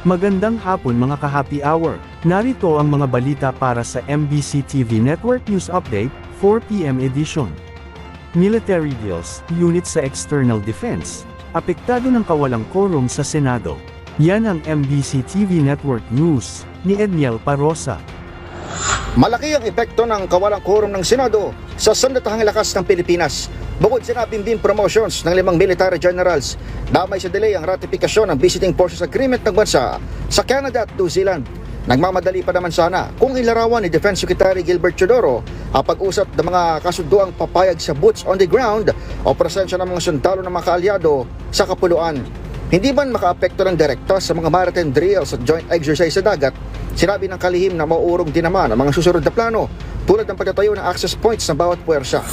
Magandang hapon mga ka-happy hour. Narito ang mga balita para sa MBC TV Network News Update, 4 PM edition. Military deals, unit sa external defense. Apektado ng kawalang quorum sa Senado. Yan ang MBC TV Network News, ni Edniel Parosa. Malaki ang epekto ng kawalang quorum ng Senado sa sandatahang lakas ng Pilipinas. Bukod sa nabimbing promotions ng 5 military generals, damay sa delay ang ratifikasyon ng Visiting Forces Agreement ng bansa sa Canada at New Zealand. Nagmamadali pa naman sana kung ilarawan ni Defense Secretary Gilbert Teodoro ang pag-usap ng mga kasunduang papayag sa boots on the ground o presensya ng mga sundalo ng mga kaalyado sa kapuluan. Hindi man makaapekto ng direkta sa mga maritime drills at joint exercise sa dagat, sinabi ng kalihim na mauurong din naman ang mga susunod na plano tulad ng pagtatayo ng access points ng bawat puwersa.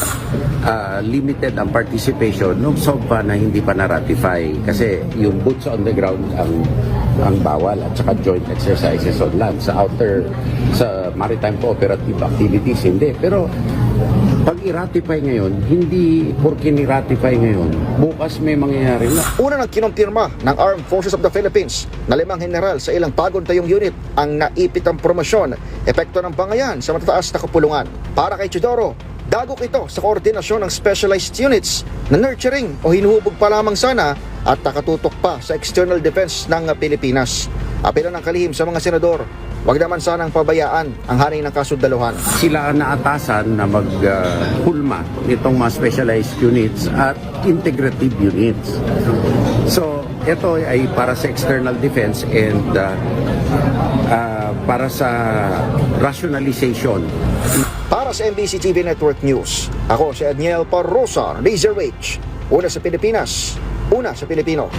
Limited ang participation nung SOGPA na hindi pa na-ratify kasi yung boots on the ground ang bawal at saka joint exercises on land sa maritime cooperative activities hindi. Pero pag i-ratify ngayon, hindi porque ni-ratify ngayon, bukas may mangyayari na. Una nang kinumpirma ng Armed Forces of the Philippines na 5 general sa ilang bagong tayong unit ang naipit ang promosyon, epekto ng bangayan sa matataas na kapulungan. Para kay Teodoro, dagok ito sa koordinasyon ng specialized units na nurturing o hinuhubog pa lamang sana at nakatutok pa sa external defense ng Pilipinas. Apela ng kalihim sa mga senador, wag naman sanang pabayaan ang hanay ng kasundaluhan. Sila ang naatasan na maghulma nitong mga specialized units at integrative units. So, ito ay para sa external defense and para sa rationalization. Para sa MBC TV Network News, ako si Edniel Parosa, Laser Wage. Una sa Pilipinas, una sa Pilipino.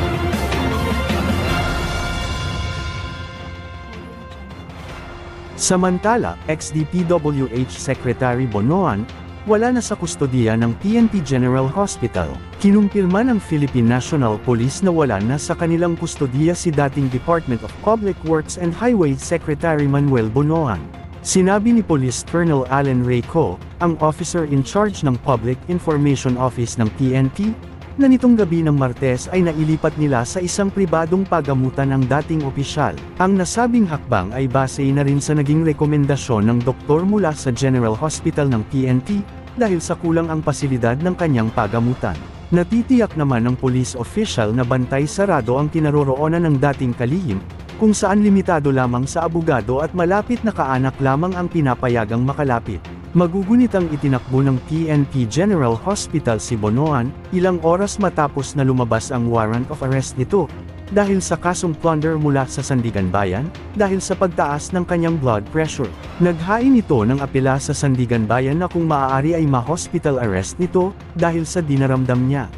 Samantala, ex-DPWH Secretary Bonoan, wala na sa kustodiya ng PNP General Hospital. Kinumpirma ng Philippine National Police na wala na sa kanilang kustodiya si dating Department of Public Works and Highways Secretary Manuel Bonoan. Sinabi ni Police Colonel Allen Reyco, ang officer in charge ng Public Information Office ng PNP, na nitong gabi ng Martes ay nailipat nila sa isang pribadong pagamutan ng dating opisyal. Ang nasabing hakbang ay base na rin sa naging rekomendasyon ng doktor mula sa General Hospital ng PNP, dahil sa kulang ang pasilidad ng kanyang pagamutan. Natitiyak naman ng police official na bantay sarado ang kinaroroonan ng dating kalihim, kung saan limitado lamang sa abogado at malapit na kaanak lamang ang pinapayagang makalapit. Magugunit ang itinakbo ng PNP General Hospital si Bonoan, ilang oras matapos na lumabas ang warrant of arrest nito, dahil sa kasong plunder mula sa Sandigan Bayan, dahil sa pagtaas ng kanyang blood pressure. Naghain ito ng apela sa Sandigan Bayan na kung maaari ay ma-hospital arrest nito, dahil sa dinaramdam niya.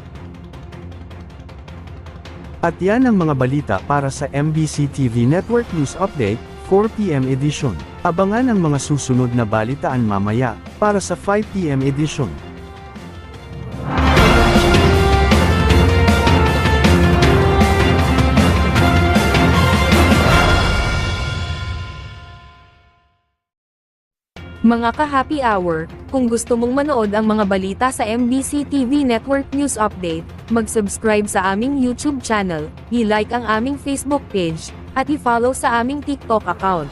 At yan ang mga balita para sa MBC TV Network News Update, 4 PM edition. Abangan ang mga susunod na balitaan mamaya, para sa 5 PM edition. Mga ka-happy hour, kung gusto mong manood ang mga balita sa MBC TV Network News Update, mag-subscribe sa aming YouTube channel, i-like ang aming Facebook page, at i-follow sa aming TikTok account.